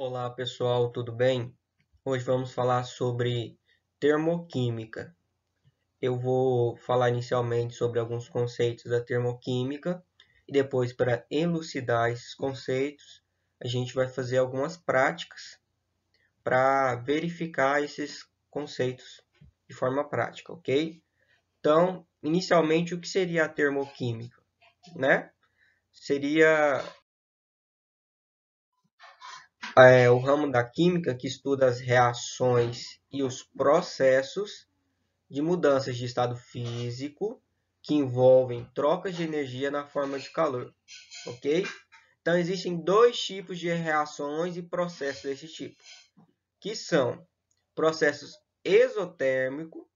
Olá pessoal, tudo bem? Hoje vamos falar sobre termoquímica. Eu vou falar inicialmente sobre alguns conceitos da termoquímica e depois, para elucidar esses conceitos, a gente vai fazer algumas práticas para verificar esses conceitos de forma prática, ok? Então, inicialmente, o que seria a termoquímica, né? Seria o ramo da química que estuda as reações e os processos de mudanças de estado físico que envolvem trocas de energia na forma de calor, ok? Então existem dois tipos de reações e processos desse tipo, que são processos exotérmico,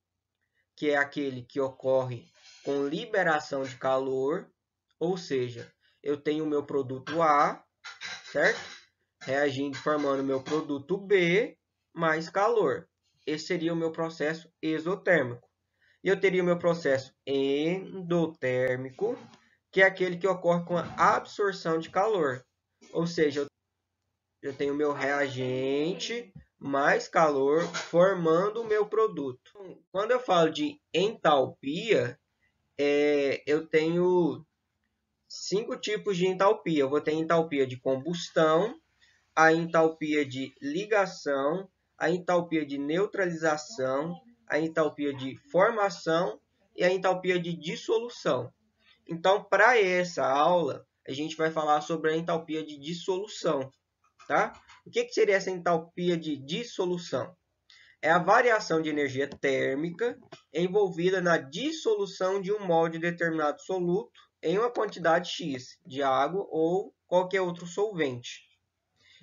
que é aquele que ocorre com liberação de calor, ou seja, eu tenho o meu produto A, certo? Reagindo, formando meu produto B mais calor. Esse seria o meu processo exotérmico. E eu teria o meu processo endotérmico, que é aquele que ocorre com a absorção de calor. Ou seja, eu tenho o meu reagente mais calor formando o meu produto. Quando eu falo de entalpia, eu tenho 5 tipos de entalpia. Eu vou ter entalpia de combustão, a entalpia de ligação, a entalpia de neutralização, a entalpia de formação e a entalpia de dissolução. Então, para essa aula, a gente vai falar sobre a entalpia de dissolução, tá? O que seria essa entalpia de dissolução? É a variação de energia térmica envolvida na dissolução de um molde determinado soluto em uma quantidade X de água ou qualquer outro solvente,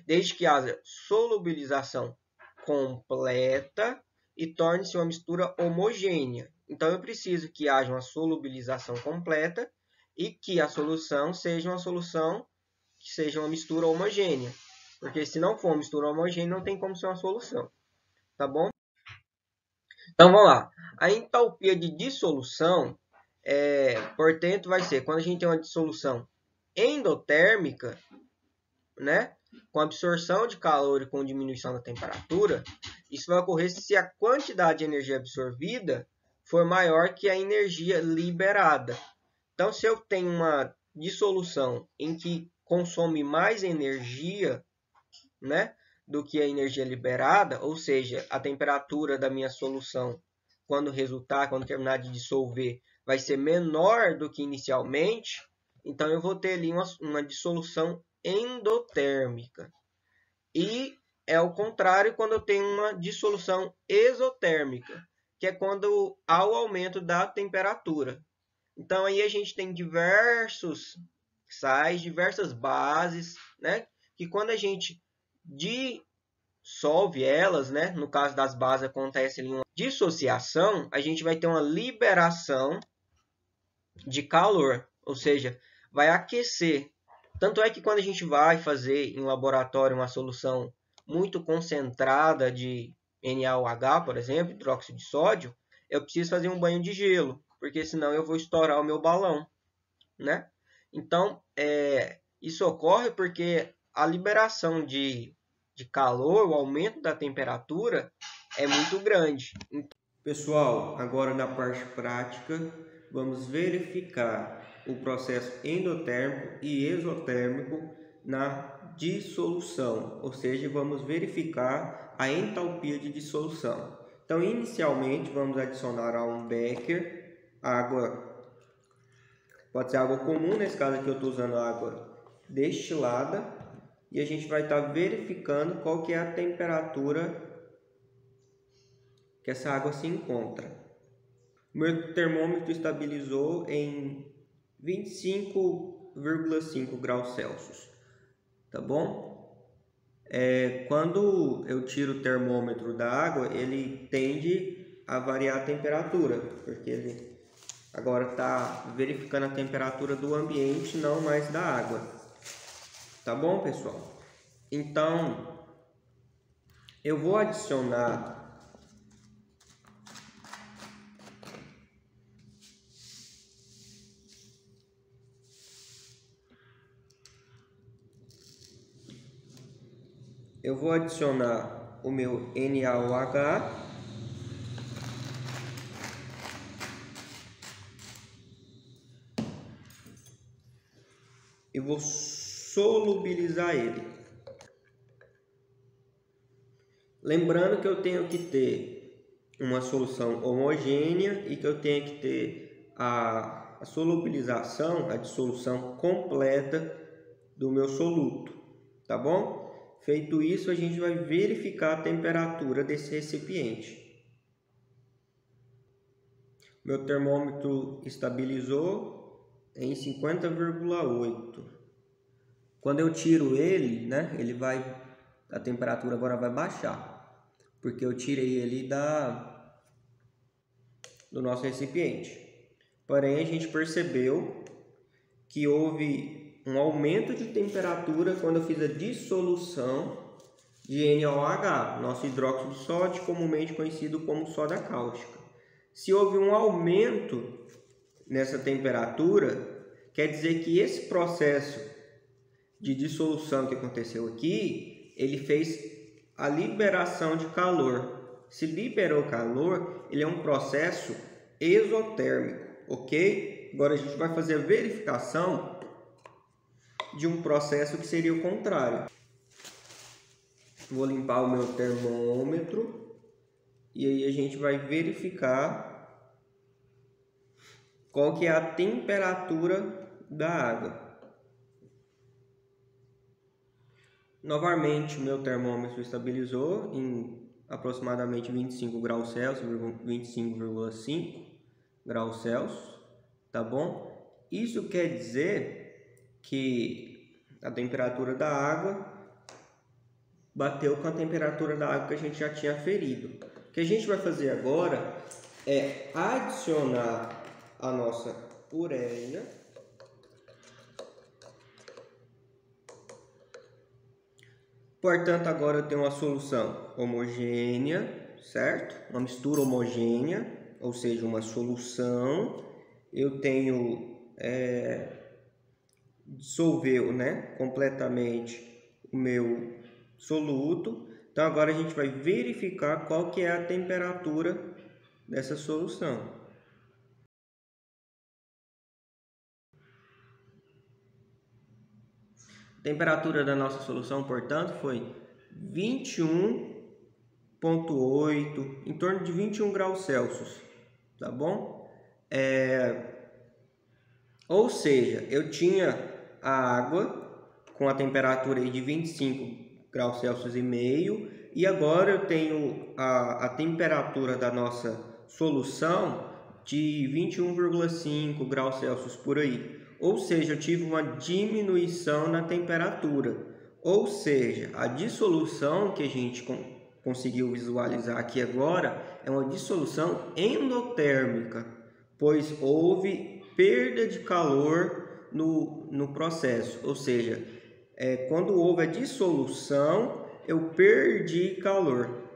desde que haja solubilização completa e torne-se uma mistura homogênea. Então, eu preciso que haja uma solubilização completa e que a solução seja uma mistura homogênea. Porque se não for uma mistura homogênea, não tem como ser uma solução. Tá bom? Então, vamos lá. A entalpia de dissolução, portanto, vai ser quando a gente tem uma dissolução endotérmica, né? Com absorção de calor e com diminuição da temperatura, isso vai ocorrer se a quantidade de energia absorvida for maior que a energia liberada. Então, se eu tenho uma dissolução em que consome mais energia, né, do que a energia liberada, ou seja, a temperatura da minha solução, quando terminar de dissolver, vai ser menor do que inicialmente, então eu vou ter ali uma dissolução endotérmica. E é o contrário quando eu tenho uma dissolução exotérmica, que é quando há o aumento da temperatura. Então aí a gente tem diversos sais, diversas bases, né? Que quando a gente dissolve elas, né? No caso das bases acontece ali uma dissociação, a gente vai ter uma liberação de calor, ou seja, vai aquecer. Tanto é que quando a gente vai fazer em laboratório uma solução muito concentrada de NaOH, por exemplo, hidróxido de sódio, eu preciso fazer um banho de gelo, porque senão eu vou estourar o meu balão, né? Então, isso ocorre porque a liberação de calor, o aumento da temperatura é muito grande. Pessoal, agora na parte prática, vamos verificar o processo endotérmico e exotérmico na dissolução, ou seja, vamos verificar a entalpia de dissolução. Então, inicialmente, vamos adicionar a um becker água, pode ser água comum, nesse caso aqui eu estou usando água destilada, e a gente vai estar verificando qual que é a temperatura que essa água se encontra. O meu termômetro estabilizou em 25,5 graus Celsius, tá bom? Quando eu tiro o termômetro da água, ele tende a variar a temperatura, porque ele agora está verificando a temperatura do ambiente, não mais da água. Tá bom, pessoal? Então, eu vou adicionar eu vou adicionar o meu NaOH e vou solubilizar ele. Lembrando que eu tenho que ter uma solução homogênea e que eu tenho que ter a solubilização, a dissolução completa do meu soluto, tá bom? Feito isso, a gente vai verificar a temperatura desse recipiente. Meu termômetro estabilizou em 50,8. Quando eu tiro ele, né, a temperatura agora vai baixar, porque eu tirei ele do nosso recipiente. Porém, a gente percebeu que houve um aumento de temperatura quando eu fiz a dissolução de NaOH, nosso hidróxido de sódio, comumente conhecido como soda cáustica. Se houve um aumento nessa temperatura, quer dizer que esse processo de dissolução que aconteceu aqui, ele fez a liberação de calor. Se liberou calor, ele é um processo exotérmico, ok? Agora a gente vai fazer a verificação de um processo que seria o contrário. Vou limpar o meu termômetro e aí a gente vai verificar qual que é a temperatura da água. Novamente, o meu termômetro estabilizou em aproximadamente 25 graus Celsius, 25,5 graus Celsius, tá bom? Isso quer dizer que a temperatura da água bateu com a temperatura da água que a gente já tinha aferido. O que a gente vai fazer agora é adicionar a nossa ureia. Portanto, agora eu tenho uma solução homogênea, certo? Uma mistura homogênea, ou seja, uma solução. Eu tenho dissolveu, né, completamente o meu soluto. Então agora a gente vai verificar qual que é a temperatura dessa solução. A temperatura da nossa solução, portanto, foi 21,8, em torno de 21 graus Celsius, tá bom? Ou seja, eu tinha a água com a temperatura aí de 25 graus Celsius e meio, e agora eu tenho a temperatura da nossa solução de 21,5 graus Celsius por aí. Ou seja, eu tive uma diminuição na temperatura. Ou seja, a dissolução que a gente conseguiu visualizar aqui agora é uma dissolução endotérmica, pois houve perda de calor no processo. Ou seja, quando houve a dissolução, eu perdi calor.